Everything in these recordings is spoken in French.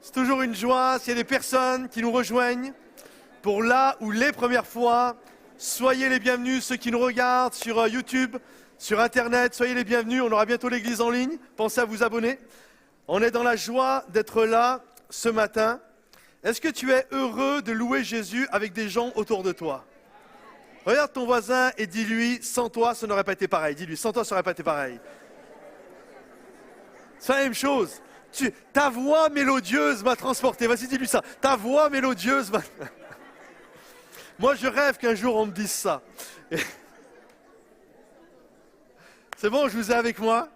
C'est toujours une joie s'il y a des personnes qui nous rejoignent pour la ou les premières fois. Soyez les bienvenus, ceux qui nous regardent sur YouTube, sur Internet, soyez les bienvenus. On aura bientôt l'église en ligne. Pensez à vous abonner. On est dans la joie d'être là ce matin. Est-ce que tu es heureux de louer Jésus avec des gens autour de toi? Regarde ton voisin et dis-lui, sans toi, ça n'aurait pas été pareil. Dis-lui, sans toi, ça n'aurait pas été pareil. C'est la même chose. Ta voix mélodieuse m'a transporté. Vas-y, dis-lui ça. Ta voix mélodieuse m'a... Moi, je rêve qu'un jour, on me dise ça. C'est bon, je vous ai avec moi.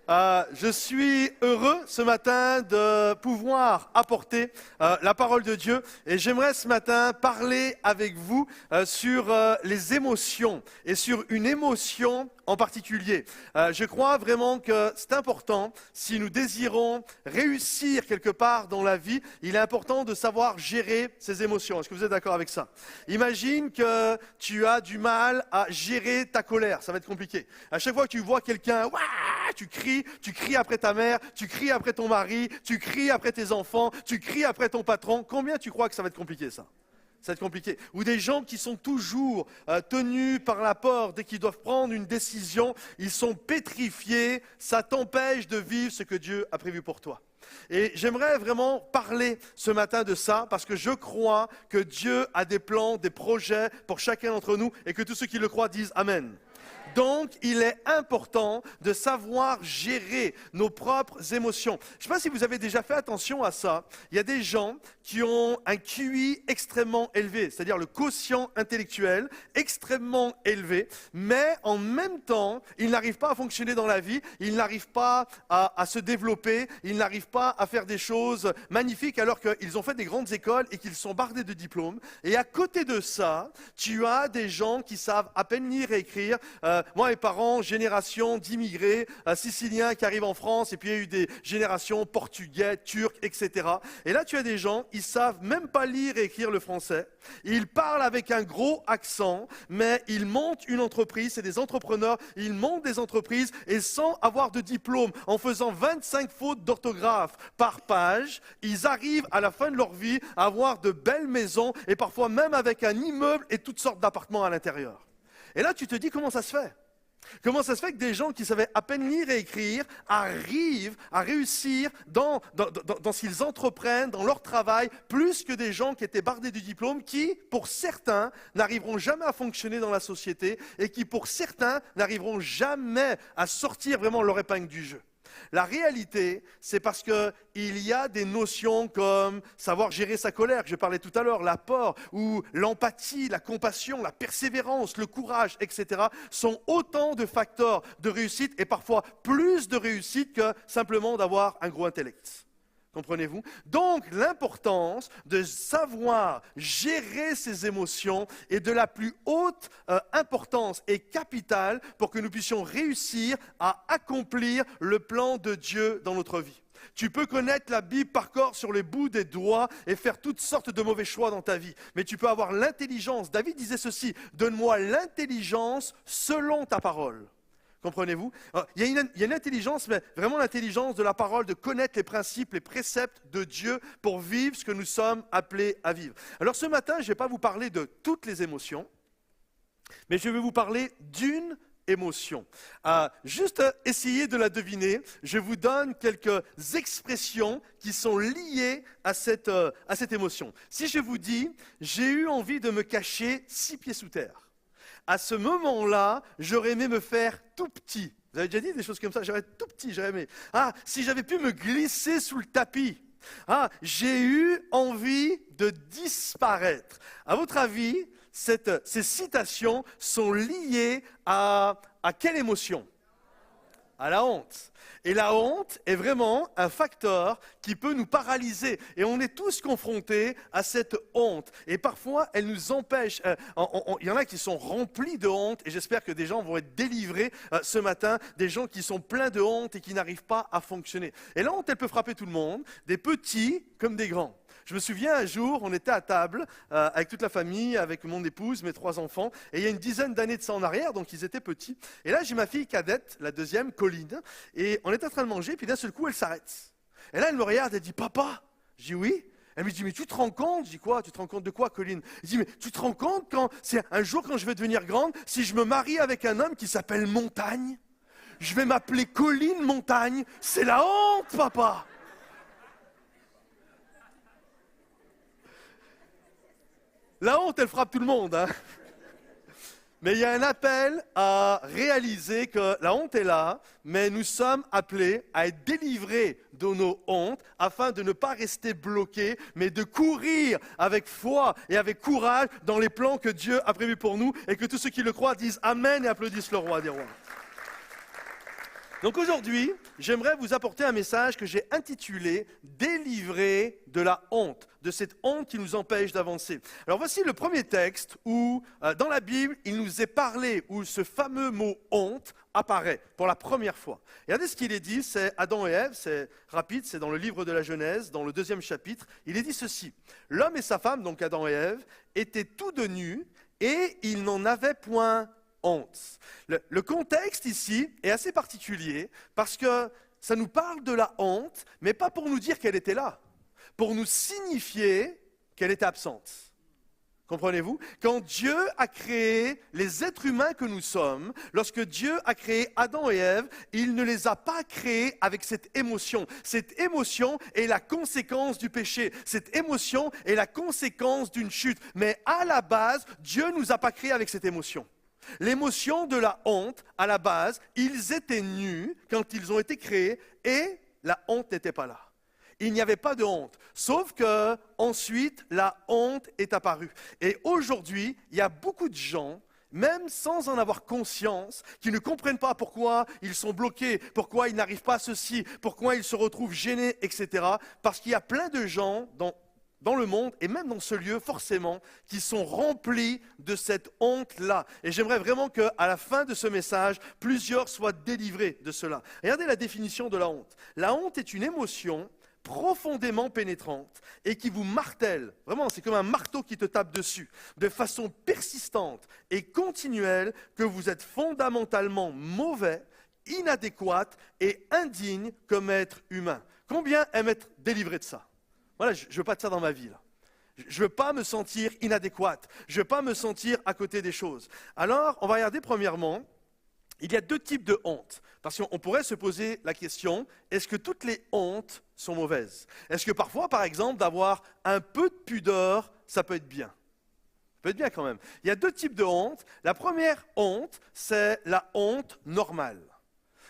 Je suis heureux ce matin de pouvoir apporter la parole de Dieu. Et j'aimerais ce matin parler avec vous sur les émotions et sur une émotion en particulier. Je crois vraiment que c'est important, si nous désirons réussir quelque part dans la vie, il est important de savoir gérer ses émotions. Est-ce que vous êtes d'accord avec ça? Imagine que tu as du mal à gérer ta colère, ça va être compliqué. À chaque fois que tu vois quelqu'un, ouah, tu cries après ta mère, tu cries après ton mari, tu cries après tes enfants, tu cries après ton patron. Combien tu crois que ça va être compliqué ça? Ça va être compliqué. Ou des gens qui sont toujours tenus par la peur, dès qu'ils doivent prendre une décision, ils sont pétrifiés, ça t'empêche de vivre ce que Dieu a prévu pour toi. Et j'aimerais vraiment parler ce matin de ça, parce que je crois que Dieu a des plans, des projets pour chacun d'entre nous, et que tous ceux qui le croient disent Amen. Donc, il est important de savoir gérer nos propres émotions. Je ne sais pas si vous avez déjà fait attention à ça. Il y a des gens qui ont un QI extrêmement élevé, c'est-à-dire le quotient intellectuel extrêmement élevé, mais en même temps, ils n'arrivent pas à fonctionner dans la vie, ils n'arrivent pas à se développer, ils n'arrivent pas à faire des choses magnifiques alors qu'ils ont fait des grandes écoles et qu'ils sont bardés de diplômes. Et à côté de ça, tu as des gens qui savent à peine lire et écrire. Moi, mes parents, génération d'immigrés siciliens qui arrivent en France, et puis il y a eu des générations portugais, turcs, etc. Et là, tu as des gens, ils savent même pas lire et écrire le français. Ils parlent avec un gros accent, mais ils montent une entreprise, c'est des entrepreneurs, ils montent des entreprises, et sans avoir de diplôme, en faisant 25 fautes d'orthographe par page, ils arrivent à la fin de leur vie à avoir de belles maisons, et parfois même avec un immeuble et toutes sortes d'appartements à l'intérieur. Et là, tu te dis, comment ça se fait? Comment ça se fait que des gens qui savaient à peine lire et écrire arrivent à réussir dans ce qu'ils entreprennent, dans leur travail, plus que des gens qui étaient bardés du diplôme, qui, pour certains, n'arriveront jamais à fonctionner dans la société et qui, pour certains, n'arriveront jamais à sortir vraiment leur épingle du jeu. La réalité, c'est parce qu'il y a des notions comme savoir gérer sa colère, que je parlais tout à l'heure, la peur, ou l'empathie, la compassion, la persévérance, le courage, etc. sont autant de facteurs de réussite et parfois plus de réussite que simplement d'avoir un gros intellect. Comprenez-vous? Donc, l'importance de savoir gérer ses émotions est de la plus haute importance et capitale pour que nous puissions réussir à accomplir le plan de Dieu dans notre vie. Tu peux connaître la Bible par cœur sur les bouts des doigts et faire toutes sortes de mauvais choix dans ta vie. Mais tu peux avoir l'intelligence. David disait ceci, « Donne-moi l'intelligence selon ta parole ». Comprenez-vous? Il y a une intelligence, mais vraiment l'intelligence de la parole, de connaître les principes, les préceptes de Dieu pour vivre ce que nous sommes appelés à vivre. Alors ce matin, je ne vais pas vous parler de toutes les émotions, mais je vais vous parler d'une émotion. Juste essayez de la deviner. Je vous donne quelques expressions qui sont liées à cette émotion. Si je vous dis, j'ai eu envie de me cacher 6 pieds sous terre. À ce moment-là, j'aurais aimé me faire tout petit. Vous avez déjà dit des choses comme ça? J'aurais tout petit, j'aurais aimé. Si j'avais pu me glisser sous le tapis. J'ai eu envie de disparaître. À votre avis, ces citations sont liées à quelle émotion? À la honte. Et la honte est vraiment un facteur qui peut nous paralyser. Et on est tous confrontés à cette honte. Et parfois, elle nous empêche. Il y en a qui sont remplis de honte. Et j'espère que des gens vont être délivrés ce matin. Des gens qui sont pleins de honte et qui n'arrivent pas à fonctionner. Et la honte, elle peut frapper tout le monde. Des petits comme des grands. Je me souviens un jour, on était à table avec toute la famille, avec mon épouse, mes 3 enfants, et il y a une dizaine d'années de ça en arrière, donc ils étaient petits. Et là, j'ai ma fille cadette, la deuxième, Colline, et on était en train de manger, puis d'un seul coup, elle s'arrête. Et là, elle me regarde et dit « Papa, Je dis oui. Elle me dit, mais tu te rends compte? Je dis quoi? Tu te rends compte de quoi, Colline? Je dis, mais tu te rends compte quand c'est un jour quand je vais devenir grande, si je me marie avec un homme qui s'appelle Montagne, je vais m'appeler Colline Montagne. C'est la honte, papa. La honte, elle frappe tout le monde, hein. Mais il y a un appel à réaliser que la honte est là, mais nous sommes appelés à être délivrés de nos hontes afin de ne pas rester bloqués, mais de courir avec foi et avec courage dans les plans que Dieu a prévus pour nous et que tous ceux qui le croient disent Amen et applaudissent le roi des rois. Donc aujourd'hui, j'aimerais vous apporter un message que j'ai intitulé « Délivrer de la honte », de cette honte qui nous empêche d'avancer. Alors voici le premier texte où, dans la Bible, il nous est parlé, où ce fameux mot « honte » apparaît pour la première fois. Et regardez ce qu'il est dit, c'est Adam et Ève, c'est rapide, c'est dans le livre de la Genèse, dans le 2e chapitre. Il est dit ceci, « L'homme et sa femme, donc Adam et Ève, étaient tous de nus et ils n'en avaient point honte. » Le contexte ici est assez particulier parce que ça nous parle de la honte, mais pas pour nous dire qu'elle était là, pour nous signifier qu'elle était absente. Comprenez-vous? Quand Dieu a créé les êtres humains que nous sommes, lorsque Dieu a créé Adam et Ève, il ne les a pas créés avec cette émotion. Cette émotion est la conséquence du péché. Cette émotion est la conséquence d'une chute. Mais à la base, Dieu ne nous a pas créés avec cette émotion. L'émotion de la honte, à la base, ils étaient nus quand ils ont été créés et la honte n'était pas là. Il n'y avait pas de honte, sauf que ensuite la honte est apparue. Et aujourd'hui, il y a beaucoup de gens, même sans en avoir conscience, qui ne comprennent pas pourquoi ils sont bloqués, pourquoi ils n'arrivent pas à ceci, pourquoi ils se retrouvent gênés, etc. Parce qu'il y a plein de gens dans le monde, et même dans ce lieu, forcément, qui sont remplis de cette honte-là. Et j'aimerais vraiment qu'à la fin de ce message, plusieurs soient délivrés de cela. Regardez la définition de la honte. La honte est une émotion profondément pénétrante et qui vous martèle, vraiment c'est comme un marteau qui te tape dessus, de façon persistante et continuelle, que vous êtes fondamentalement mauvais, inadéquat et indigne comme être humain. Combien aiment être délivrés de ça? Voilà, je ne veux pas de ça dans ma vie, là. Je ne veux pas me sentir inadéquate, je ne veux pas me sentir à côté des choses. Alors, on va regarder premièrement, il y a deux types de honte. Parce qu'on pourrait se poser la question, est-ce que toutes les hontes sont mauvaises? Est-ce que parfois, par exemple, d'avoir un peu de pudeur, ça peut être bien? Ça peut être bien quand même. Il y a deux types de honte. La première honte, c'est la honte normale.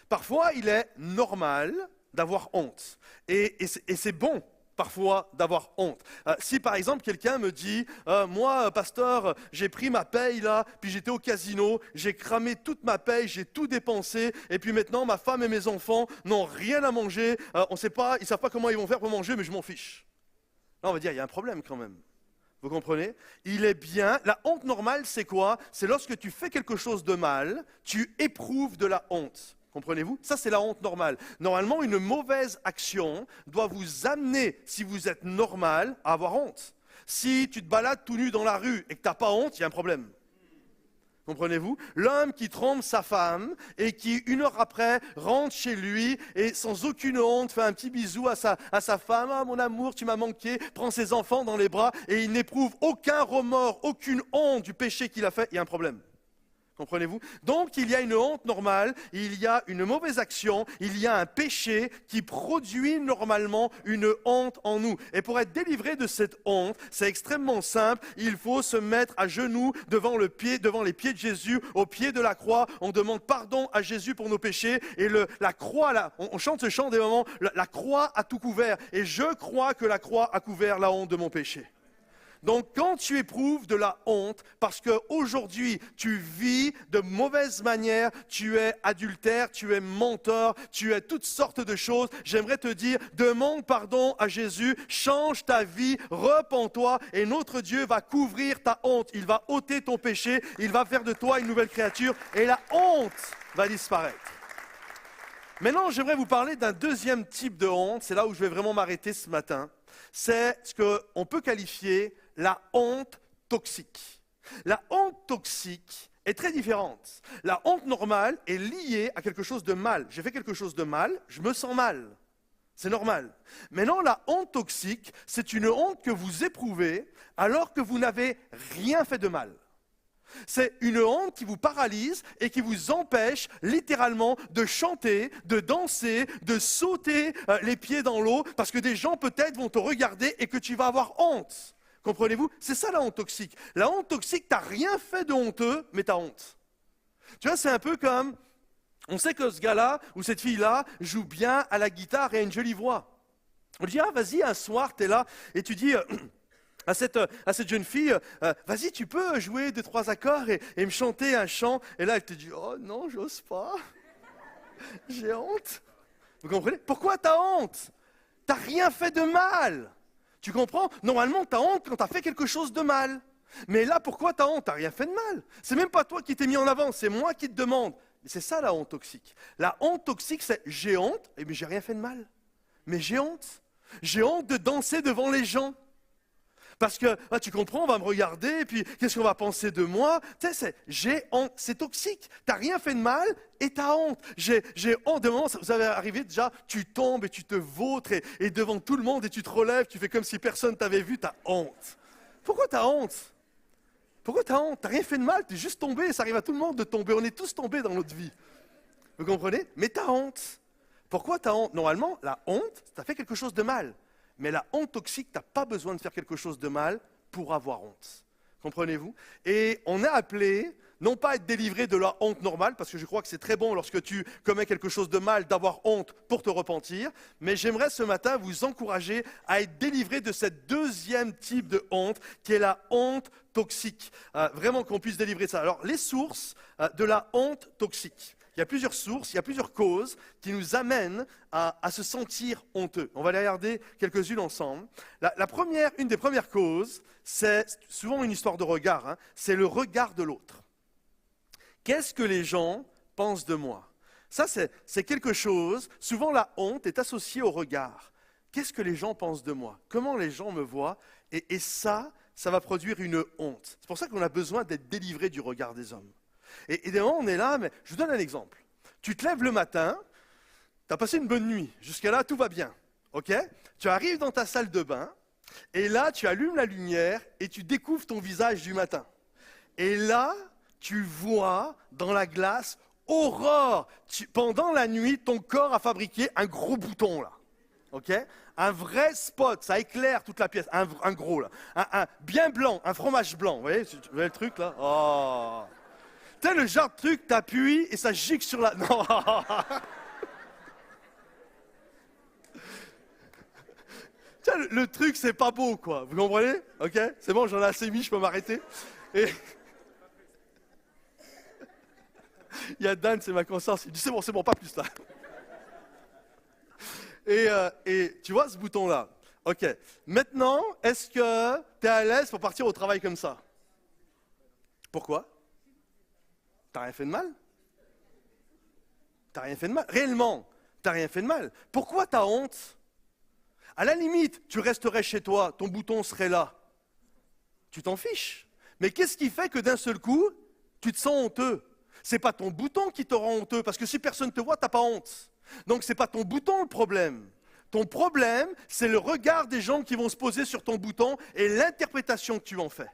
Parfois, il est normal d'avoir honte. Et c'est bon parfois d'avoir honte. Si par exemple quelqu'un me dit moi pasteur, j'ai pris ma paye là, puis j'étais au casino, j'ai cramé toute ma paye, j'ai tout dépensé, et puis maintenant ma femme et mes enfants n'ont rien à manger, on sait pas, ils savent pas comment ils vont faire pour manger, mais je m'en fiche. Là on va dire il y a un problème quand même. Vous comprenez? Il est bien, la honte normale c'est quoi? C'est lorsque tu fais quelque chose de mal, tu éprouves de la honte. Comprenez-vous? Ça, c'est la honte normale. Normalement, une mauvaise action doit vous amener, si vous êtes normal, à avoir honte. Si tu te balades tout nu dans la rue et que tu n'as pas honte, il y a un problème. Comprenez-vous? L'homme qui trompe sa femme et qui, une heure après, rentre chez lui et sans aucune honte fait un petit bisou à sa femme. « Ah, mon amour, tu m'as manqué », prend ses enfants dans les bras et il n'éprouve aucun remords, aucune honte du péché qu'il a fait, il y a un problème. Comprenez-vous? Donc, il y a une honte normale, il y a une mauvaise action, il y a un péché qui produit normalement une honte en nous. Et pour être délivré de cette honte, c'est extrêmement simple. Il faut se mettre à genoux devant les pieds de Jésus, au pied de la croix. On demande pardon à Jésus pour nos péchés. Et la croix, là, on chante ce chant des moments, la croix a tout couvert. Et je crois que la croix a couvert la honte de mon péché. Donc, quand tu éprouves de la honte, parce qu'aujourd'hui, tu vis de mauvaise manière, tu es adultère, tu es menteur, tu es toutes sortes de choses, j'aimerais te dire, demande pardon à Jésus, change ta vie, repens-toi, et notre Dieu va couvrir ta honte. Il va ôter ton péché, il va faire de toi une nouvelle créature, et la honte va disparaître. Maintenant, j'aimerais vous parler d'un deuxième type de honte, c'est là où je vais vraiment m'arrêter ce matin. C'est ce qu'on peut qualifier la honte toxique. La honte toxique est très différente. La honte normale est liée à quelque chose de mal. J'ai fait quelque chose de mal, je me sens mal. C'est normal. Maintenant, la honte toxique, c'est une honte que vous éprouvez alors que vous n'avez rien fait de mal. C'est une honte qui vous paralyse et qui vous empêche littéralement de chanter, de danser, de sauter les pieds dans l'eau parce que des gens peut-être vont te regarder et que tu vas avoir honte. Comprenez-vous? C'est ça la honte toxique. La honte toxique, tu n'as rien fait de honteux, mais tu as honte. Tu vois, c'est un peu comme, on sait que ce gars-là ou cette fille-là joue bien à la guitare et a une jolie voix. On lui dit, ah vas-y, un soir, tu es là et tu dis... À cette jeune fille, vas-y, tu peux jouer 2-3 accords et me chanter un chant. Et là, elle te dit, oh non, j'ose pas. J'ai honte. Vous comprenez? Pourquoi tu as honte? Tu n'as rien fait de mal. Tu comprends? Normalement, tu as honte quand tu as fait quelque chose de mal. Mais là, pourquoi tu as honte? Tu n'as rien fait de mal. C'est même pas toi qui t'es mis en avant, c'est moi qui te demande. Mais c'est ça la honte toxique. La honte toxique, c'est j'ai honte, mais j'ai rien fait de mal. Mais j'ai honte. J'ai honte de danser devant les gens. Parce que, tu comprends, on va me regarder, et puis qu'est-ce qu'on va penser de moi? Tu sais, j'ai honte, c'est toxique. Tu n'as rien fait de mal et tu as honte. J'ai honte. De moment, vous avez arrivé déjà, tu tombes et tu te vautres, et devant tout le monde, et tu te relèves, tu fais comme si personne t'avait vu, tu as honte. Pourquoi tu as honte? Pourquoi tu as honte? Tu n'as rien fait de mal, tu es juste tombé, et ça arrive à tout le monde de tomber. On est tous tombés dans notre vie. Vous comprenez? Mais tu as honte. Pourquoi tu as honte? Normalement, la honte, tu as fait quelque chose de mal. Mais la honte toxique, tu n'as pas besoin de faire quelque chose de mal pour avoir honte. Comprenez-vous? Et on est appelé, non pas à être délivré de la honte normale, parce que je crois que c'est très bon lorsque tu commets quelque chose de mal d'avoir honte pour te repentir, mais j'aimerais ce matin vous encourager à être délivré de cette deuxième type de honte, qui est la honte toxique. Vraiment qu'on puisse délivrer ça. Alors, les sources de la honte toxique. Il y a plusieurs sources, il y a plusieurs causes qui nous amènent à se sentir honteux. On va les regarder quelques-unes ensemble. Une des premières causes, c'est souvent une histoire de regard, c'est le regard de l'autre. Qu'est-ce que les gens pensent de moi? Ça, c'est quelque chose, souvent la honte est associée au regard. Qu'est-ce que les gens pensent de moi? Comment les gens me voient? Et ça va produire une honte. C'est pour ça qu'on a besoin d'être délivré du regard des hommes. Et des moments, on est là, mais je vous donne un exemple. Tu te lèves le matin, tu as passé une bonne nuit, jusqu'à là, tout va bien. Ok? Tu arrives dans ta salle de bain, et là, tu allumes la lumière, et tu découvres ton visage du matin. Et là, tu vois dans la glace, aurore, pendant la nuit, ton corps a fabriqué un gros bouton, là. Ok? Un vrai spot, ça éclaire toute la pièce, un gros, là. Un bien blanc, un fromage blanc, vous voyez le truc, là? Oh! Tu sais, le genre de truc, t'appuies et ça gicle sur la... Non. Tu sais, le truc, c'est pas beau, quoi. Vous comprenez? Ok? C'est bon, j'en ai assez mis, je peux m'arrêter. Et... Il y a Dan, c'est ma conscience, il dit c'est bon, pas plus là. Et tu vois ce bouton-là? Ok. Maintenant, est-ce que tu es à l'aise pour partir au travail comme ça? Pourquoi? T'as rien fait de mal? T'as rien fait de mal. Réellement, t'as rien fait de mal. Pourquoi t'as honte? À la limite, tu resterais chez toi, ton bouton serait là. Tu t'en fiches. Mais qu'est-ce qui fait que d'un seul coup, tu te sens honteux? C'est pas ton bouton qui te rend honteux, parce que si personne te voit, t'as pas honte. Donc c'est pas ton bouton le problème. Ton problème, c'est le regard des gens qui vont se poser sur ton bouton et l'interprétation que tu en fais.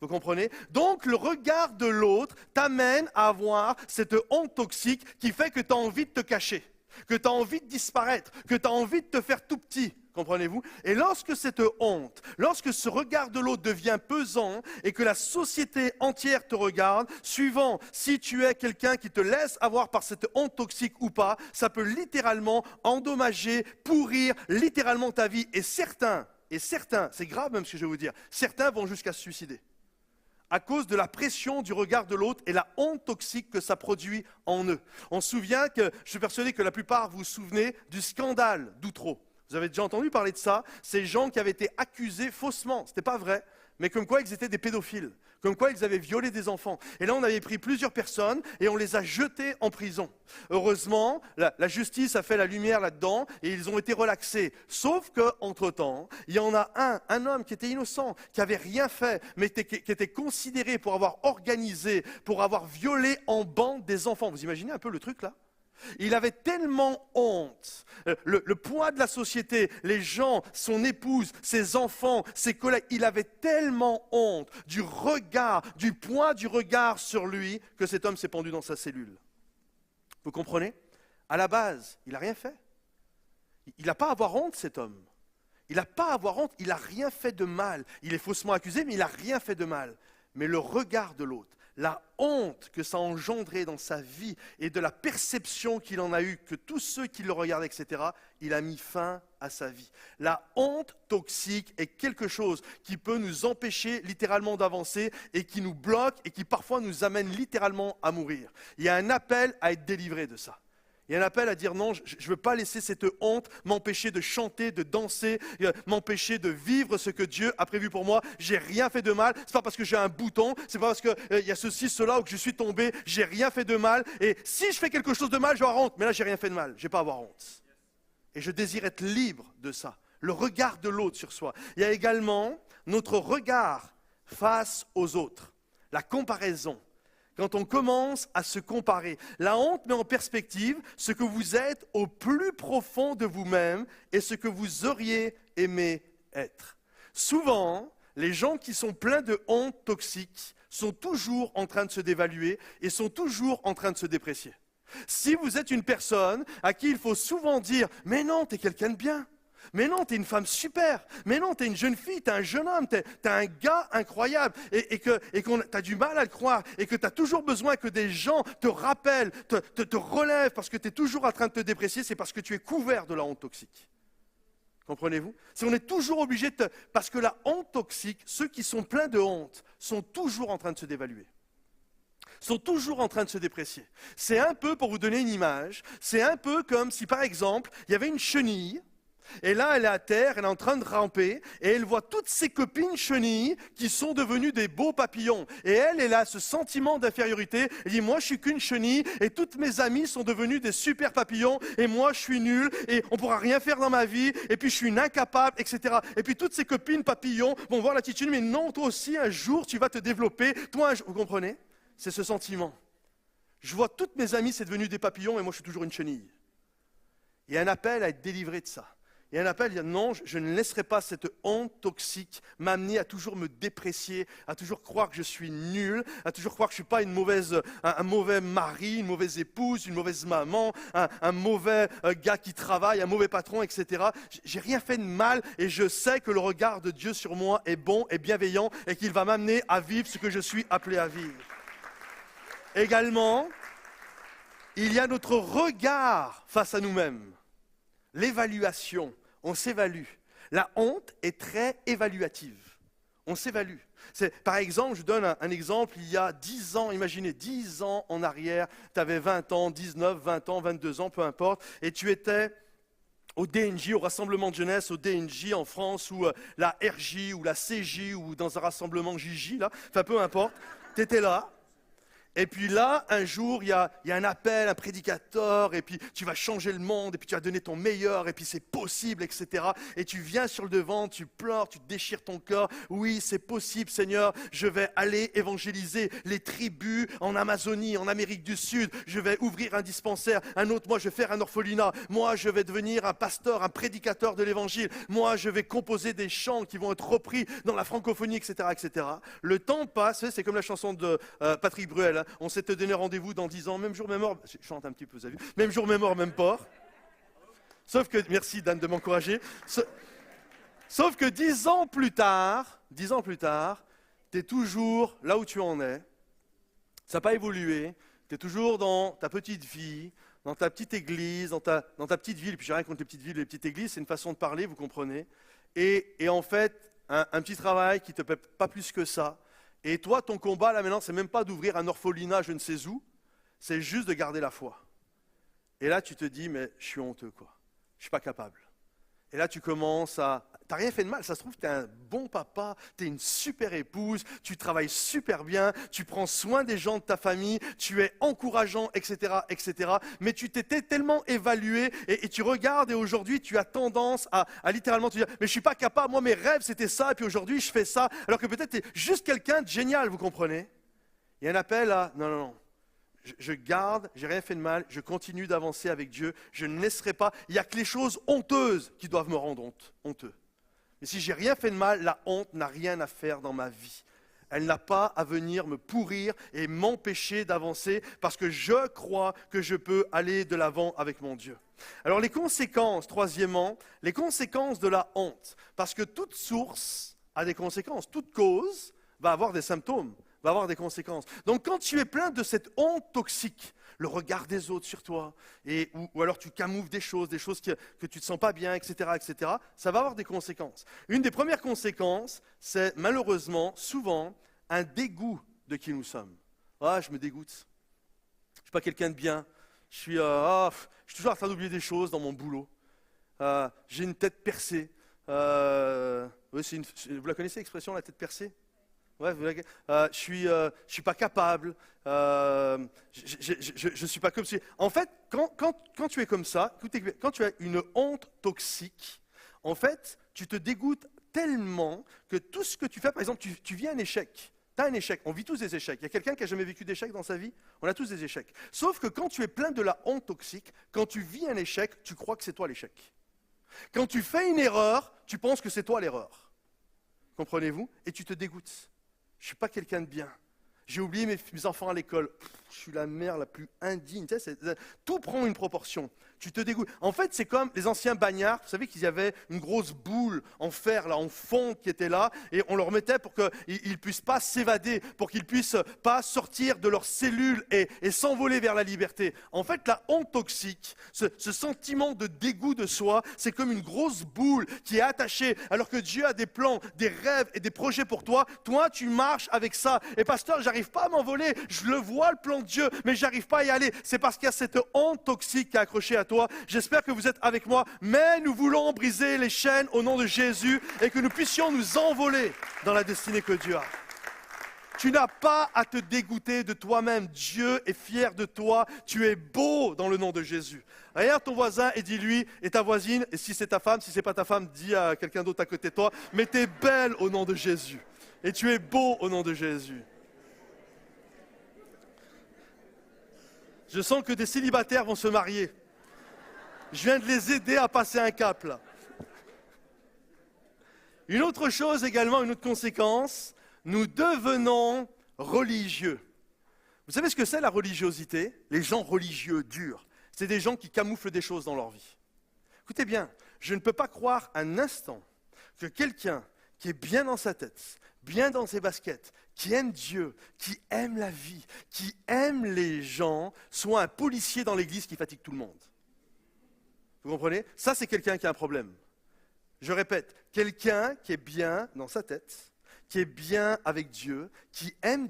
Vous comprenez? Donc, le regard de l'autre t'amène à avoir cette honte toxique qui fait que tu as envie de te cacher, que tu as envie de disparaître, que tu as envie de te faire tout petit. Comprenez-vous? Et lorsque cette honte, lorsque ce regard de l'autre devient pesant et que la société entière te regarde, suivant si tu es quelqu'un qui te laisse avoir par cette honte toxique ou pas, ça peut littéralement endommager, pourrir littéralement ta vie. Et certains, c'est grave même ce que je vais vous dire, certains vont jusqu'à se suicider. À cause de la pression du regard de l'autre et la honte toxique que ça produit en eux. On se souvient que, je suis persuadé que la plupart vous vous souvenez du scandale d'Outreau. Vous avez déjà entendu parler de ça, ces gens qui avaient été accusés faussement, ce n'était pas vrai, mais comme quoi ils étaient des pédophiles, comme quoi ils avaient violé des enfants. Et là, on avait pris plusieurs personnes et on les a jetés en prison. Heureusement, la justice a fait la lumière là-dedans et ils ont été relaxés. Sauf qu'entre-temps, il y en a un homme qui était innocent, qui n'avait rien fait, mais qui était considéré pour avoir organisé, pour avoir violé en bande des enfants. Vous imaginez un peu le truc là ? Il avait tellement honte. Le poids de la société, les gens, son épouse, ses enfants, ses collègues, il avait tellement honte du regard, du poids du regard sur lui que cet homme s'est pendu dans sa cellule. Vous comprenez? À la base, il n'a rien fait. Il n'a pas à avoir honte, cet homme. Il n'a pas à avoir honte, il n'a rien fait de mal. Il est faussement accusé, mais il n'a rien fait de mal. Mais le regard de l'autre, la honte que ça a engendré dans sa vie et de la perception qu'il en a eue, que tous ceux qui le regardaient, etc., il a mis fin à sa vie. La honte toxique est quelque chose qui peut nous empêcher littéralement d'avancer et qui nous bloque et qui parfois nous amène littéralement à mourir. Il y a un appel à être délivré de ça. Il y a un appel à dire non, je ne veux pas laisser cette honte m'empêcher de chanter, de danser, m'empêcher de vivre ce que Dieu a prévu pour moi. J'ai rien fait de mal, c'est pas parce que j'ai un bouton, c'est pas parce qu'il y a ceci, cela ou que je suis tombé, j'ai rien fait de mal. Et si je fais quelque chose de mal, je vais avoir honte. Mais là, j'ai rien fait de mal, je n'ai pas à avoir honte. Et je désire être libre de ça. Le regard de l'autre sur soi. Il y a également notre regard face aux autres, la comparaison. Quand on commence à se comparer, la honte met en perspective ce que vous êtes au plus profond de vous-même et ce que vous auriez aimé être. Souvent, les gens qui sont pleins de honte toxique sont toujours en train de se dévaluer et sont toujours en train de se déprécier. Si vous êtes une personne à qui il faut souvent dire « mais non, tu es quelqu'un de bien ». Mais non, tu es une femme super. Mais non, tu es une jeune fille, tu es un jeune homme, tu es un gars incroyable. Et que tu as du mal à le croire. Et que tu as toujours besoin que des gens te rappellent, te relèvent parce que tu es toujours en train de te déprécier. C'est parce que tu es couvert de la honte toxique. Comprenez-vous? Si on est toujours obligé de... Parce que la honte toxique, ceux qui sont pleins de honte, sont toujours en train de se dévaluer. Sont toujours en train de se déprécier. C'est un peu, pour vous donner une image, c'est un peu comme si par exemple, il y avait une chenille. Et là, elle est à terre, elle est en train de ramper, et elle voit toutes ses copines chenilles qui sont devenues des beaux papillons. Et elle a ce sentiment d'infériorité. Elle dit, moi, je suis qu'une chenille, et toutes mes amies sont devenues des super papillons, et moi, je suis nul, et on ne pourra rien faire dans ma vie, et puis je suis une incapable, etc. Et puis toutes ces copines papillons vont voir la petite chenille, mais non, toi aussi, un jour, tu vas te développer. Toi, vous comprenez? C'est ce sentiment. Je vois toutes mes amies, c'est devenu des papillons, et moi, je suis toujours une chenille. Il y a un appel à être délivré de ça. Il y a un appel à dire non, je ne laisserai pas cette honte toxique m'amener à toujours me déprécier, à toujours croire que je suis nul, à toujours croire que je ne suis pas un mauvais mari, une mauvaise épouse, une mauvaise maman, un mauvais gars qui travaille, un mauvais patron, etc. J'ai rien fait de mal et je sais que le regard de Dieu sur moi est bon et bienveillant et qu'il va m'amener à vivre ce que je suis appelé à vivre. Également, il y a notre regard face à nous-mêmes. L'évaluation, on s'évalue. La honte est très évaluative. On s'évalue. Par exemple, je donne un exemple, il y a 10 ans, imaginez, 10 ans en arrière, tu avais 20 ans, 19, 20 ans, 22 ans, peu importe, et tu étais au DNJ, au rassemblement de jeunesse, au DNJ en France, ou la RJ, ou la CJ, ou dans un rassemblement JJ, là, enfin peu importe, tu étais là. Et puis là, un jour, il y a un appel, un prédicateur, et puis tu vas changer le monde, et puis tu vas donner ton meilleur, et puis c'est possible, etc. Et tu viens sur le devant, tu pleures, tu déchires ton cœur. Oui, c'est possible, Seigneur, je vais aller évangéliser les tribus en Amazonie, en Amérique du Sud. Je vais ouvrir un dispensaire, un autre, moi je vais faire un orphelinat. Moi, je vais devenir un pasteur, un prédicateur de l'évangile. Moi, je vais composer des chants qui vont être repris dans la francophonie, etc., etc. Le temps passe, c'est comme la chanson de Patrick Bruel. On s'était donné rendez-vous dans 10 ans, même jour, même heure. Je chante un petit peu, vous avez vu. Même jour, même heure, même port. Sauf que, merci Dan de m'encourager. Sauf que 10 ans plus tard, tu es toujours là où tu en es. Ça n'a pas évolué. Tu es toujours dans ta petite vie, dans ta petite église, dans ta petite ville. Et puis j'ai rien contre les petites villes et les petites églises, c'est une façon de parler, vous comprenez. Et en fait, un petit travail qui ne te paie pas plus que ça. Et toi, ton combat, là maintenant, c'est même pas d'ouvrir un orphelinat je ne sais où, c'est juste de garder la foi. Et là, tu te dis, mais je suis honteux, quoi. Je suis pas capable. Et là, tu commences à... T'as rien fait de mal, ça se trouve, tu es un bon papa, tu es une super épouse, tu travailles super bien, tu prends soin des gens de ta famille, tu es encourageant, etc., etc. Mais tu t'étais tellement évalué et tu regardes et aujourd'hui, tu as tendance à littéralement te dire, mais je suis pas capable, moi mes rêves c'était ça et puis aujourd'hui je fais ça. Alors que peut-être tu es juste quelqu'un de génial, vous comprenez? Il y a un appel à, non, je garde, j'ai rien fait de mal, je continue d'avancer avec Dieu, je ne laisserai pas. Il n'y a que les choses honteuses qui doivent me rendre honteux. Mais si j'ai rien fait de mal, la honte n'a rien à faire dans ma vie. Elle n'a pas à venir me pourrir et m'empêcher d'avancer parce que je crois que je peux aller de l'avant avec mon Dieu. Alors les conséquences, troisièmement, les conséquences de la honte. Parce que toute source a des conséquences, toute cause va avoir des symptômes, va avoir des conséquences. Donc quand tu es plein de cette honte toxique, le regard des autres sur toi, ou alors tu camoufles des choses que tu ne te sens pas bien, etc., ça va avoir des conséquences. Une des premières conséquences, c'est malheureusement, souvent, un dégoût de qui nous sommes. Ah, je me dégoûte. Je ne suis pas quelqu'un de bien. Je suis toujours en train d'oublier des choses dans mon boulot. J'ai une tête percée. Vous la connaissez l'expression, la tête percée? Ouais, je suis pas capable, je suis pas comme si. En fait, quand tu es comme ça, quand tu as une honte toxique, en fait, tu te dégoûtes tellement que tout ce que tu fais, par exemple, tu vis un échec. Tu as un échec, on vit tous des échecs. Il y a quelqu'un qui n'a jamais vécu d'échec dans sa vie? On a tous des échecs. Sauf que quand tu es plein de la honte toxique, quand tu vis un échec, tu crois que c'est toi l'échec. Quand tu fais une erreur, tu penses que c'est toi l'erreur. Comprenez-vous? Et tu te dégoûtes. Je ne suis pas quelqu'un de bien. J'ai oublié mes enfants à l'école. Je suis la mère la plus indigne. Tu sais, tout prend une proportion. Tu te dégoûtes. En fait, c'est comme les anciens bagnards. Vous savez qu'ils avaient une grosse boule en fer, là, en fonte qui était là. Et on leur mettait pour qu'ils ne puissent pas s'évader, pour qu'ils ne puissent pas sortir de leurs cellules et s'envoler vers la liberté. En fait, la honte toxique, ce sentiment de dégoût de soi, c'est comme une grosse boule qui est attachée. Alors que Dieu a des plans, des rêves et des projets pour toi. Toi, tu marches avec ça. Et pasteur, j'arrive pas à m'envoler. Je le vois, le plan de Dieu, mais j'arrive pas à y aller. C'est parce qu'il y a cette honte toxique qui est accrochée à toi. J'espère que vous êtes avec moi, mais nous voulons briser les chaînes au nom de Jésus et que nous puissions nous envoler dans la destinée que Dieu a. Tu n'as pas à te dégoûter de toi-même. Dieu est fier de toi. Tu es beau dans le nom de Jésus. Regarde ton voisin et dis-lui, et ta voisine, et si c'est ta femme, si ce n'est pas ta femme, dis à quelqu'un d'autre à côté de toi, mais tu es belle au nom de Jésus. Et tu es beau au nom de Jésus. Je sens que des célibataires vont se marier. Je viens de les aider à passer un cap, là. Une autre chose également, une autre conséquence, nous devenons religieux. Vous savez ce que c'est la religiosité? Les gens religieux, durs, c'est des gens qui camouflent des choses dans leur vie. Écoutez bien, je ne peux pas croire un instant que quelqu'un qui est bien dans sa tête, bien dans ses baskets, qui aime Dieu, qui aime la vie, qui aime les gens, soit un policier dans l'église qui fatigue tout le monde. Vous comprenez? Ça, c'est quelqu'un qui a un problème. Je répète, quelqu'un qui est bien dans sa tête, qui est bien avec Dieu, qui aime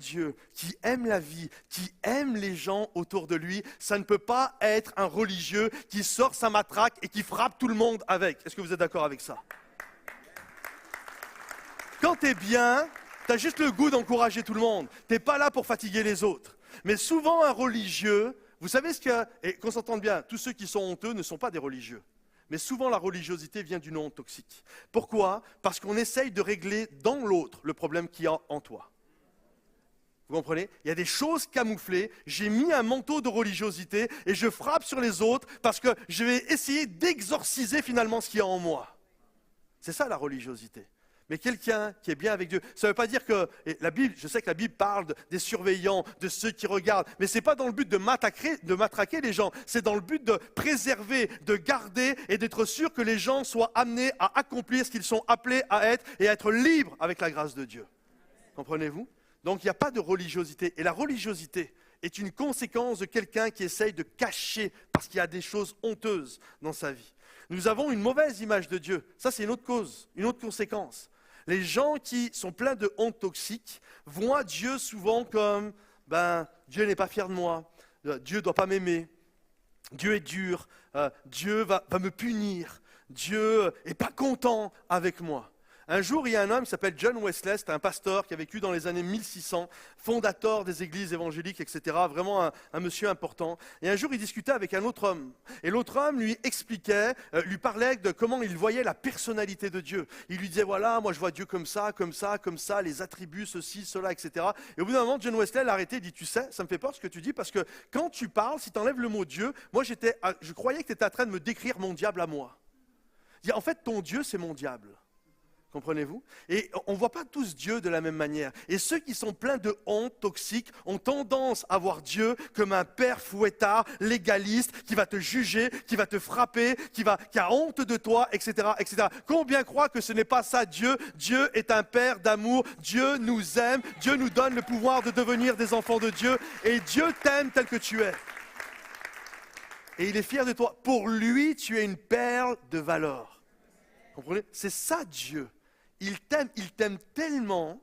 la vie, qui aime les gens autour de lui, ça ne peut pas être un religieux qui sort sa matraque et qui frappe tout le monde avec. Est-ce que vous êtes d'accord avec ça? Quand tu es bien, tu as juste le goût d'encourager tout le monde. Tu n'es pas là pour fatiguer les autres. Mais souvent, un religieux, vous savez ce qu'il y a, et qu'on s'entende bien, tous ceux qui sont honteux ne sont pas des religieux. Mais souvent, la religiosité vient d'une honte toxique. Pourquoi? Parce qu'on essaye de régler dans l'autre le problème qu'il y a en toi. Vous comprenez? Il y a des choses camouflées. J'ai mis un manteau de religiosité et je frappe sur les autres parce que je vais essayer d'exorciser finalement ce qu'il y a en moi. C'est ça la religiosité. Mais quelqu'un qui est bien avec Dieu, ça ne veut pas dire que, et la Bible, je sais que la Bible parle des surveillants, de ceux qui regardent, mais ce n'est pas dans le but de matraquer les gens, c'est dans le but de préserver, de garder et d'être sûr que les gens soient amenés à accomplir ce qu'ils sont appelés à être et à être libres avec la grâce de Dieu. Comprenez-vous? Donc il n'y a pas de religiosité. Et la religiosité est une conséquence de quelqu'un qui essaye de cacher parce qu'il y a des choses honteuses dans sa vie. Nous avons une mauvaise image de Dieu. Ça, c'est une autre cause, une autre conséquence. Les gens qui sont pleins de honte toxique voient Dieu souvent comme Dieu n'est pas fier de moi, Dieu ne doit pas m'aimer, Dieu est dur, Dieu va me punir, Dieu n'est pas content avec moi. Un jour, il y a un homme qui s'appelle John Wesley, c'était un pasteur qui a vécu dans les années 1600, fondateur des églises évangéliques, etc. Vraiment un monsieur important. Et un jour, il discutait avec un autre homme. Et l'autre homme lui expliquait, lui parlait de comment il voyait la personnalité de Dieu. Il lui disait, voilà, moi je vois Dieu comme ça, comme ça, comme ça, les attributs, ceci, cela, etc. Et au bout d'un moment, John Wesley l'a arrêté et dit, tu sais, ça me fait peur ce que tu dis, parce que quand tu parles, si tu enlèves le mot Dieu, moi je croyais que tu étais en train de me décrire mon diable à moi. Il dit, en fait, ton Dieu, c'est mon diable. Comprenez-vous? Et on ne voit pas tous Dieu de la même manière. Et ceux qui sont pleins de honte toxique ont tendance à voir Dieu comme un père fouettard, légaliste, qui va te juger, qui va te frapper, qui a honte de toi, etc., etc. Combien croient que ce n'est pas ça Dieu? Dieu est un père d'amour, Dieu nous aime, Dieu nous donne le pouvoir de devenir des enfants de Dieu, et Dieu t'aime tel que tu es. Et il est fier de toi. Pour lui, tu es une perle de valeur. Comprenez? C'est ça Dieu. Il t'aime tellement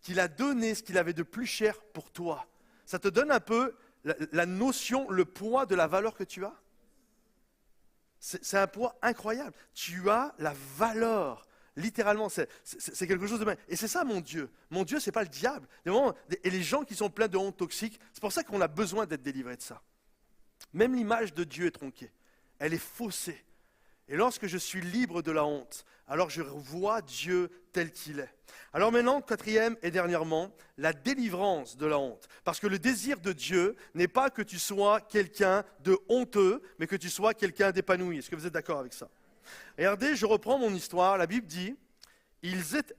qu'il a donné ce qu'il avait de plus cher pour toi. Ça te donne un peu la notion, le poids de la valeur que tu as. C'est un poids incroyable. Tu as la valeur. Littéralement, c'est quelque chose de bien. Et c'est ça mon Dieu. Mon Dieu, ce n'est pas le diable. Et les gens qui sont pleins de honte toxique, c'est pour ça qu'on a besoin d'être délivrés de ça. Même l'image de Dieu est tronquée. Elle est faussée. Et lorsque je suis libre de la honte, alors je vois Dieu tel qu'il est. Alors maintenant, quatrième et dernièrement, la délivrance de la honte. Parce que le désir de Dieu n'est pas que tu sois quelqu'un de honteux, mais que tu sois quelqu'un d'épanoui. Est-ce que vous êtes d'accord avec ça? Regardez, je reprends mon histoire. La Bible dit,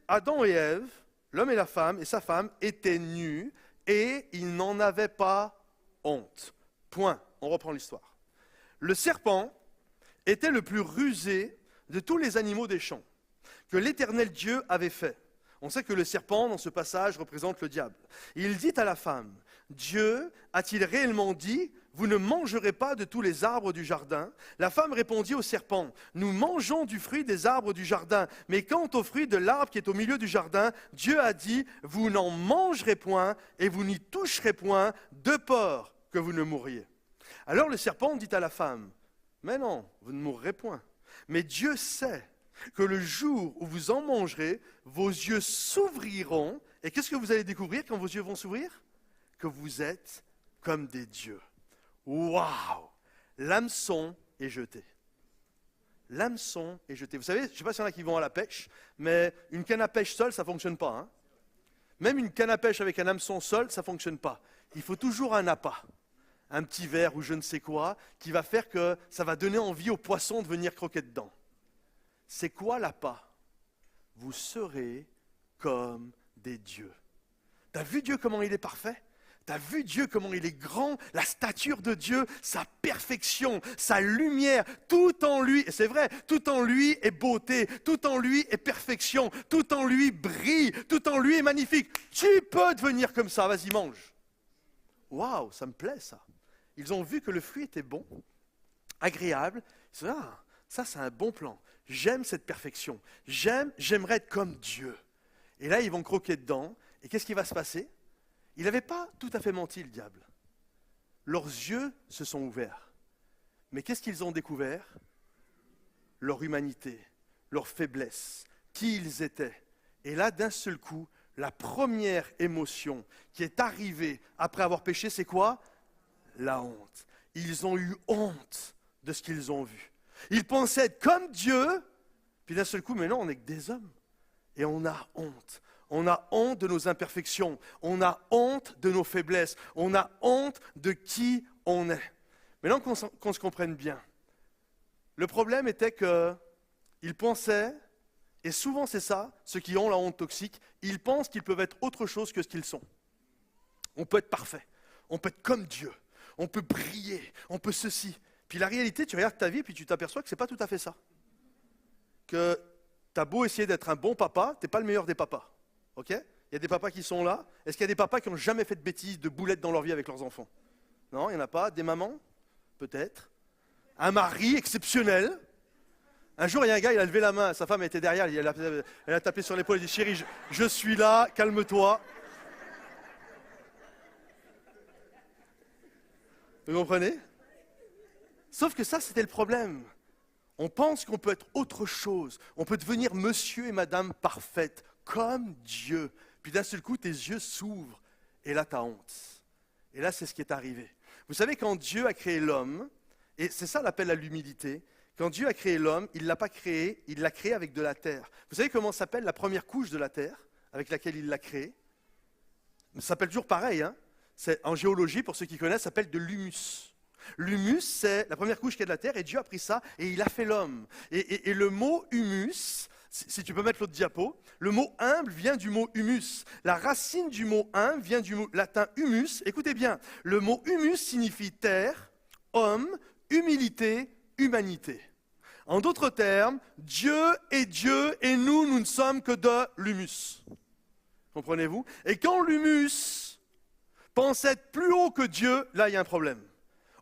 Adam et Ève, l'homme et la femme, et sa femme, étaient nus et ils n'en avaient pas honte. Point. On reprend l'histoire. Le serpent était le plus rusé de tous les animaux des champs que l'Éternel Dieu avait fait. On sait que le serpent, dans ce passage, représente le diable. Il dit à la femme, Dieu a-t-il réellement dit, vous ne mangerez pas de tous les arbres du jardin? La femme répondit au serpent, nous mangeons du fruit des arbres du jardin, mais quant au fruit de l'arbre qui est au milieu du jardin, Dieu a dit, vous n'en mangerez point et vous n'y toucherez point, de peur que vous ne mourriez. Alors le serpent dit à la femme, mais non, vous ne mourrez point. Mais Dieu sait que le jour où vous en mangerez, vos yeux s'ouvriront. Et qu'est-ce que vous allez découvrir quand vos yeux vont s'ouvrir? Que vous êtes comme des dieux. Waouh! L'hameçon est jeté. L'hameçon est jeté. Vous savez, je ne sais pas s'il y en a qui vont à la pêche, mais une canne à pêche seule, ça ne fonctionne pas. Hein? Même une canne à pêche avec un hameçon seul, ça ne fonctionne pas. Il faut toujours un appât. Un petit verre ou je ne sais quoi, qui va faire que ça va donner envie aux poissons de venir croquer dedans. C'est quoi l'appât? Vous serez comme des dieux. T'as vu Dieu comment il est parfait? T'as vu Dieu comment il est grand? La stature de Dieu, sa perfection, sa lumière, tout en lui, et c'est vrai, tout en lui est beauté, tout en lui est perfection, tout en lui brille, tout en lui est magnifique. Tu peux devenir comme ça, vas-y mange. Waouh, ça me plaît ça. Ils ont vu que le fruit était bon, agréable. Ils se disent, ah, ça c'est un bon plan. J'aime cette perfection. J'aimerais être comme Dieu. Et là, ils vont croquer dedans. Et qu'est-ce qui va se passer? Il n'avait pas tout à fait menti, le diable. Leurs yeux se sont ouverts. Mais qu'est-ce qu'ils ont découvert? Leur humanité, leur faiblesse, qui ils étaient. Et là, d'un seul coup, la première émotion qui est arrivée après avoir péché, c'est quoi? La honte. Ils ont eu honte de ce qu'ils ont vu. Ils pensaient être comme Dieu, puis d'un seul coup, mais non, on n'est que des hommes. Et on a honte. On a honte de nos imperfections. On a honte de nos faiblesses. On a honte de qui on est. Maintenant qu'on se comprenne bien. Le problème était qu'ils pensaient, et souvent c'est ça, ceux qui ont la honte toxique, ils pensent qu'ils peuvent être autre chose que ce qu'ils sont. On peut être parfait. On peut être comme Dieu. On peut briller, on peut ceci. Puis la réalité, tu regardes ta vie, puis tu t'aperçois que ce n'est pas tout à fait ça. Que tu as beau essayer d'être un bon papa, tu n'es pas le meilleur des papas. Ok? Il y a des papas qui sont là. Est-ce qu'il y a des papas qui n'ont jamais fait de bêtises, de boulettes dans leur vie avec leurs enfants? Non, il n'y en a pas. Des mamans? Peut-être. Un mari exceptionnel. Un jour, il y a un gars, il a levé la main, sa femme était derrière, elle a tapé sur l'épaule, elle a dit, chérie, je suis là, calme-toi. Vous comprenez? Sauf que ça, c'était le problème. On pense qu'on peut être autre chose. On peut devenir monsieur et madame parfaite, comme Dieu. Puis d'un seul coup, tes yeux s'ouvrent. Et là, tu as honte. Et là, c'est ce qui est arrivé. Vous savez, quand Dieu a créé l'homme, et c'est ça l'appel à l'humilité, quand Dieu a créé l'homme, il ne l'a pas créé, il l'a créé avec de la terre. Vous savez comment s'appelle la première couche de la terre avec laquelle il l'a créé? Ça s'appelle toujours pareil, hein? En géologie, pour ceux qui connaissent, ça s'appelle de l'humus. L'humus, c'est la première couche qui est de la terre, et Dieu a pris ça et il a fait l'homme. Et le mot humus, si tu peux mettre l'autre diapo, le mot humble vient du mot humus. La racine du mot humble vient du mot latin humus. Écoutez bien, le mot humus signifie terre, homme, humilité, humanité. En d'autres termes, Dieu est Dieu et nous ne sommes que de l'humus. Comprenez-vous? Et quand l'humus pense être plus haut que Dieu, là il y a un problème.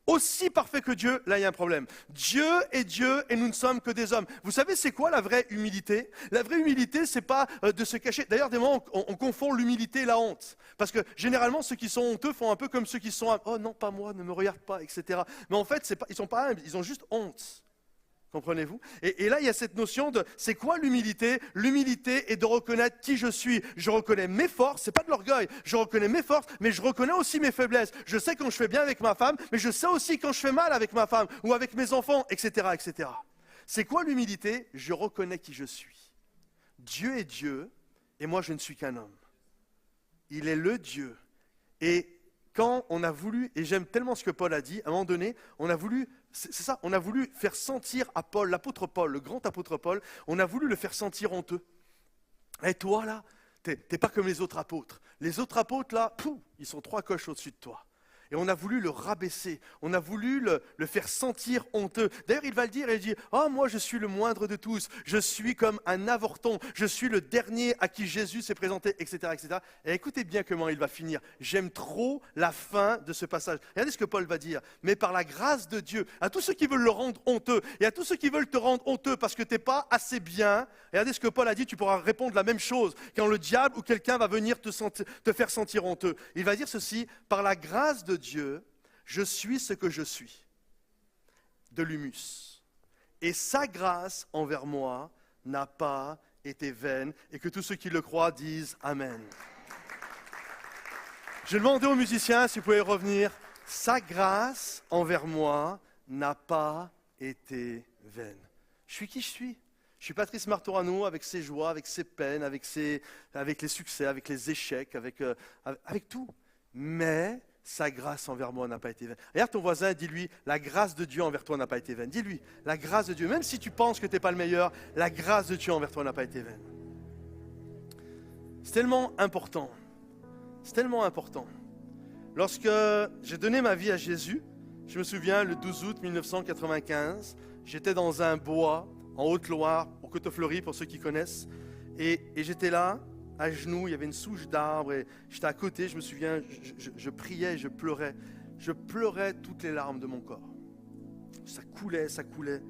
Aussi parfait que Dieu, là il y a un problème. Dieu est Dieu et nous ne sommes que des hommes. Vous savez c'est quoi la vraie humilité? La vraie humilité, c'est pas de se cacher. D'ailleurs, des moments, on confond l'humilité et la honte. Parce que généralement, ceux qui sont honteux font un peu comme ceux qui sont humbles. Oh non, pas moi, ne me regarde pas, etc. Mais en fait, ils ne sont pas humbles, ils ont juste honte. Comprenez-vous? Et là, il y a cette notion de, c'est quoi l'humilité? L'humilité est de reconnaître qui je suis. Je reconnais mes forces, c'est pas de l'orgueil. Je reconnais mes forces, mais je reconnais aussi mes faiblesses. Je sais quand je fais bien avec ma femme, mais je sais aussi quand je fais mal avec ma femme ou avec mes enfants, etc., etc. C'est quoi l'humilité? Je reconnais qui je suis. Dieu est Dieu et moi, je ne suis qu'un homme. Il est le Dieu. Et quand on a voulu, et j'aime tellement ce que Paul a dit, à un moment donné, on a voulu... C'est ça, on a voulu faire sentir à Paul, l'apôtre Paul, le grand apôtre Paul, on a voulu le faire sentir honteux. Et toi là, t'es pas comme les autres apôtres. Les autres apôtres là, ils sont 3 coches au-dessus de toi. Et on a voulu le rabaisser, on a voulu le faire sentir honteux. D'ailleurs, il va le dire, il dit « Oh, moi je suis le moindre de tous, je suis comme un avorton, je suis le dernier à qui Jésus s'est présenté, etc. etc. » Et écoutez bien comment il va finir. J'aime trop la fin de ce passage. Regardez ce que Paul va dire. « Mais par la grâce de Dieu, à tous ceux qui veulent le rendre honteux, et à tous ceux qui veulent te rendre honteux parce que tu n'es pas assez bien, regardez ce que Paul a dit, tu pourras répondre la même chose quand le diable ou quelqu'un va venir te faire sentir honteux. Il va dire ceci, « Par la grâce de Dieu, je suis ce que je suis, de l'humus. Et sa grâce envers moi n'a pas été vaine. » Et que tous ceux qui le croient disent Amen. Je demandais aux musiciens si vous pouvez revenir. Sa grâce envers moi n'a pas été vaine. Je suis qui je suis. Je suis Patrice Martorano avec ses joies, avec ses peines, avec les succès, avec les échecs, avec tout. Mais sa grâce envers moi n'a pas été vaine. Regarde ton voisin et dis-lui, la grâce de Dieu envers toi n'a pas été vaine. Dis-lui, la grâce de Dieu, même si tu penses que tu n'es pas le meilleur, la grâce de Dieu envers toi n'a pas été vaine. C'est tellement important. C'est tellement important. Lorsque j'ai donné ma vie à Jésus, je me souviens, le 12 août 1995, j'étais dans un bois en Haute-Loire, au Côte-Fleury, pour ceux qui connaissent, et j'étais là, à genoux, il y avait une souche d'arbre, et j'étais à côté, je me souviens, je priais et je pleurais. Je pleurais toutes les larmes de mon corps. Ça coulait, ça coulait.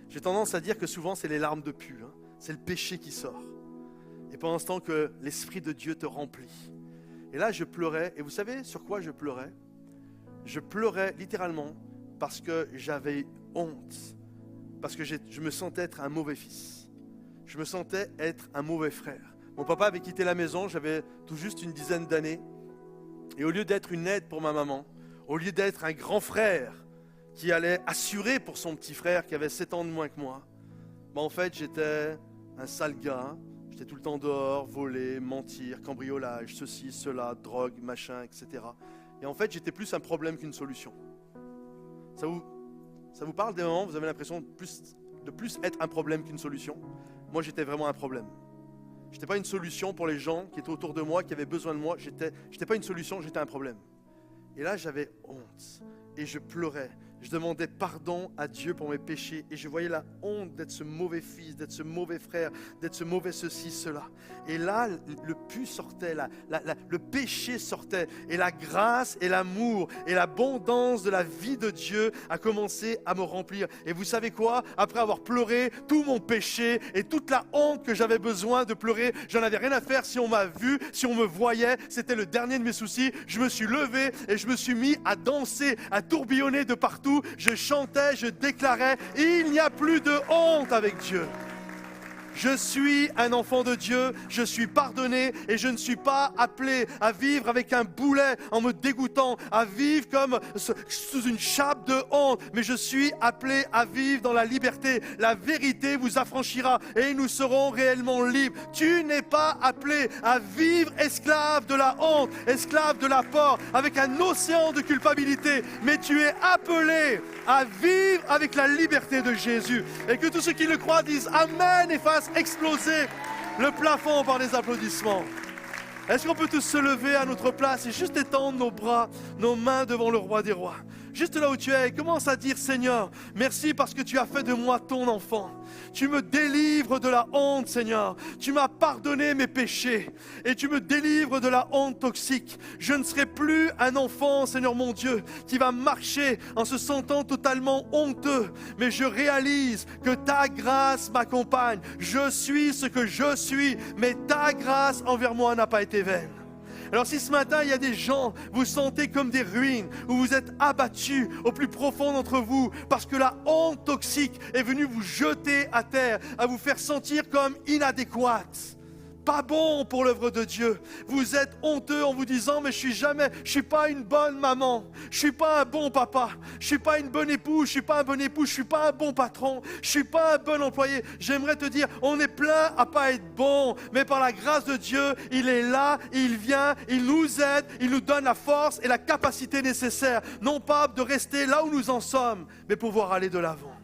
J'ai tendance à dire que souvent, c'est les larmes de pu, hein. C'est le péché qui sort. Et pendant ce temps que l'Esprit de Dieu te remplit. Et là, je pleurais, et vous savez sur quoi je pleurais? Je pleurais littéralement parce que j'avais honte, parce que je me sentais être un mauvais fils. Je me sentais être un mauvais frère. Mon papa avait quitté la maison, j'avais tout juste une dizaine d'années. Et au lieu d'être une aide pour ma maman, au lieu d'être un grand frère qui allait assurer pour son petit frère qui avait 7 ans de moins que moi, en fait, j'étais un sale gars. J'étais tout le temps dehors, voler, mentir, cambriolage, ceci, cela, drogue, machin, etc. Et en fait, j'étais plus un problème qu'une solution. Ça vous parle des moments où vous avez l'impression de plus être un problème qu'une solution? Moi, j'étais vraiment un problème. Je n'étais pas une solution pour les gens qui étaient autour de moi, qui avaient besoin de moi. Je n'étais pas une solution, j'étais un problème. Et là, j'avais honte. Et je pleurais. Je demandais pardon à Dieu pour mes péchés. Et je voyais la honte d'être ce mauvais fils, d'être ce mauvais frère, d'être ce mauvais ceci, cela. Et là, le pu sortait, le péché sortait. Et la grâce et l'amour et l'abondance de la vie de Dieu a commencé à me remplir. Et vous savez quoi? Après avoir pleuré tout mon péché et toute la honte que j'avais besoin de pleurer, j'en avais rien à faire si on m'a vu, si on me voyait. C'était le dernier de mes soucis. Je me suis levé et je me suis mis à danser, à tourbillonner de partout. surtout, je chantais, je déclarais, il n'y a plus de honte avec Dieu. Je suis un enfant de Dieu, je suis pardonné et je ne suis pas appelé à vivre avec un boulet en me dégoûtant, à vivre comme sous une chape de honte, mais je suis appelé à vivre dans la liberté. La vérité vous affranchira et nous serons réellement libres. Tu n'es pas appelé à vivre esclave de la honte, esclave de la peur, avec un océan de culpabilité, mais tu es appelé à vivre avec la liberté de Jésus. Et que tous ceux qui le croient disent Amen et fassent exploser le plafond par des applaudissements. Est-ce qu'on peut tous se lever à notre place et juste étendre nos bras, nos mains devant le roi des rois? Juste là où tu es, commence à dire Seigneur, merci parce que tu as fait de moi ton enfant. Tu me délivres de la honte, Seigneur. Tu m'as pardonné mes péchés et tu me délivres de la honte toxique. Je ne serai plus un enfant, Seigneur mon Dieu, qui va marcher en se sentant totalement honteux. Mais je réalise que ta grâce m'accompagne. Je suis ce que je suis, mais ta grâce envers moi n'a pas été vaine. Alors si ce matin il y a des gens, vous sentez comme des ruines, où vous êtes abattus au plus profond d'entre vous, parce que la honte toxique est venue vous jeter à terre, à vous faire sentir comme inadéquate, pas bon pour l'œuvre de Dieu. Vous êtes honteux en vous disant mais je suis pas une bonne maman, je suis pas un bon papa, je suis pas une bonne épouse, je suis pas un bon époux, je suis pas un bon patron, je suis pas un bon employé. J'aimerais te dire, on est plein à pas être bon, mais par la grâce de Dieu, il est là, il vient, il nous aide, il nous donne la force et la capacité nécessaire, non pas de rester là où nous en sommes, mais pouvoir aller de l'avant.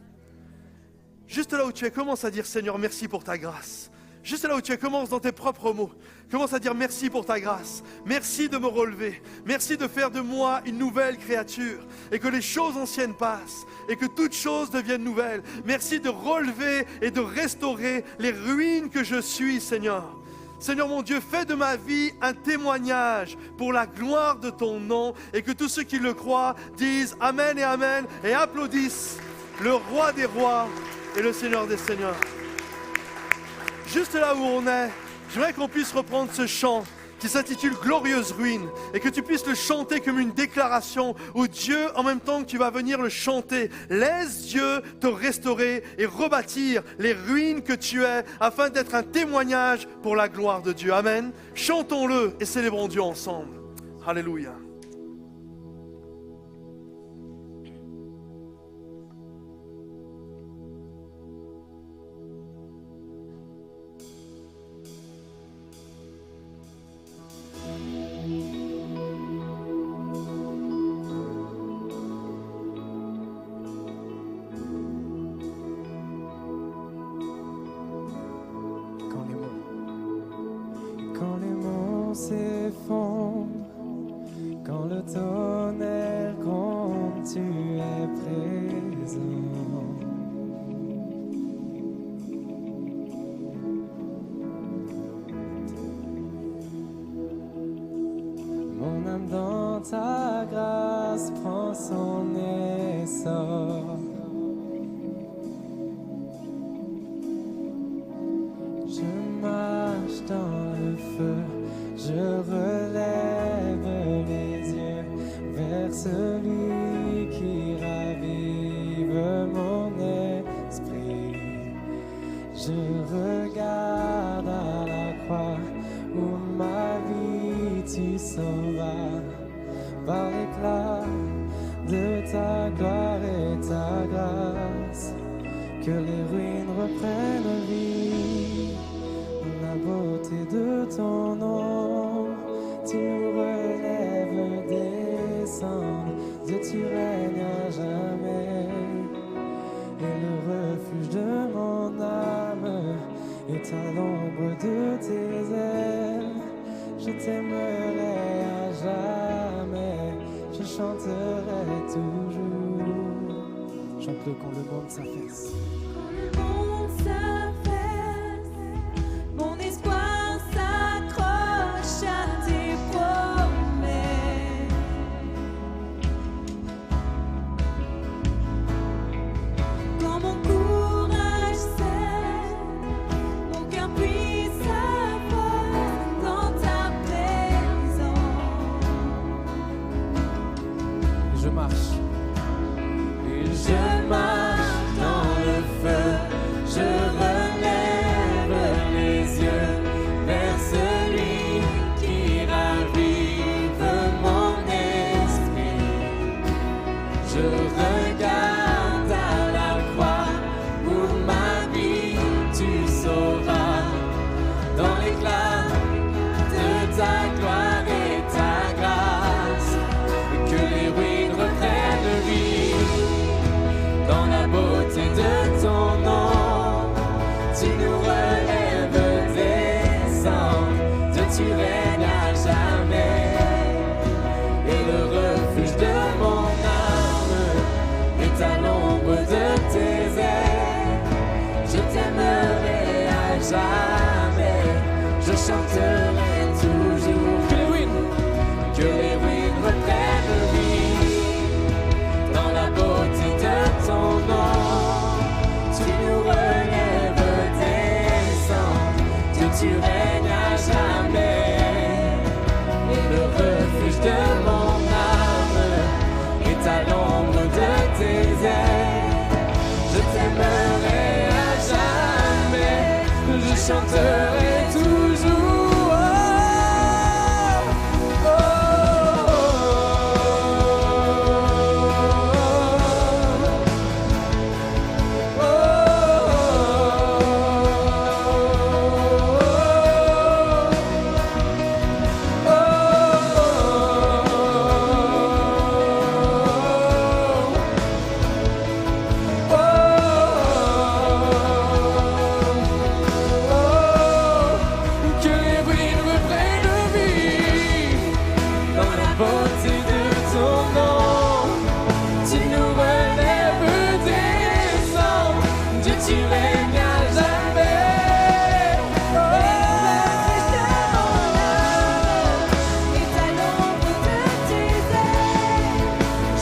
Juste là où tu es, commence à dire Seigneur, merci pour ta grâce. Juste là où tu es, commence dans tes propres mots. Commence à dire merci pour ta grâce. Merci de me relever. Merci de faire de moi une nouvelle créature. Et que les choses anciennes passent. Et que toutes choses deviennent nouvelles. Merci de relever et de restaurer les ruines que je suis, Seigneur. Seigneur mon Dieu, fais de ma vie un témoignage pour la gloire de ton nom. Et que tous ceux qui le croient disent Amen et applaudissent le roi des rois et le Seigneur des seigneurs. Juste là où on est, j'aimerais qu'on puisse reprendre ce chant qui s'intitule Glorieuse ruine et que tu puisses le chanter comme une déclaration où Dieu, en même temps que tu vas venir le chanter, laisse Dieu te restaurer et rebâtir les ruines que tu es afin d'être un témoignage pour la gloire de Dieu. Amen. Chantons-le et célébrons Dieu ensemble. Alléluia. Quand le tonnerre gronde, tu es présent. Mon âme dans ta grâce prend son essor. Je marche dans le feu. Je relève les yeux vers celui qui ravive mon esprit. Je regarde à la croix où ma vie tu sauvas par l'éclat de ta gloire et ta grâce. Que les ruines reprennent vie. La beauté de ton nom, tu nous relèves, descends, Dieu tu règnes à jamais. Et le refuge de mon âme est à l'ombre de tes ailes. Je t'aimerai à jamais, je chanterai toujours. Chante-le quand le monde s'affaisse. Quand le monde s'affaisse, mon espoir s'accroche à tes promesses. Quand mon courage cède, mon cœur puise sa force dans ta présence. Je marche nous relèves des cendres. Dieu, tu règnes à jamais. Et le refuge de mon âme est à l'ombre de tes ailes. Je t'aimerai à jamais, je chanterai toujours. Que les ruines reprennent vie dans la beauté de ton nom. Tu nous relèves des cendres, Dieu, tu règnes à jamais. Et le refuge de mon âme est à l'ombre de tes ailes. Je t'aimerai à jamais, je chanterai toujours.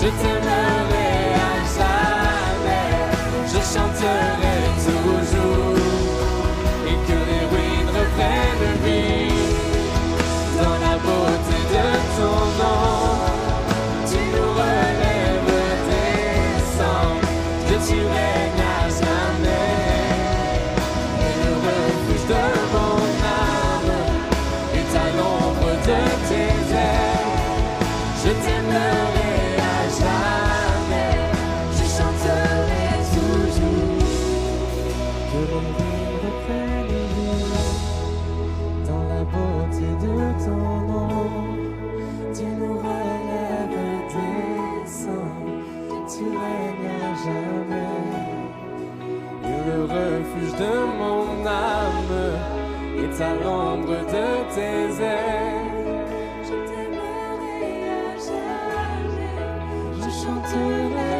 Je t'aimerai à jamais, je chanterai toujours, et que les ruines reprennent vie dans la beauté de ton nom. Tu nous relèves des cendres, que tu règnes à jamais. Et le refuge de mon âme est à l'ombre de tes ailes. Je t'aimerai jamais, je chanterai toujours. Que les ruines reprennent vie dans la beauté de ton nom. Tu nous relèves des cendres, tu règnes à jamais. Et le refuge de mon âme est à l'ombre de tes ailes. Je t'aimerai à jamais, je chanterai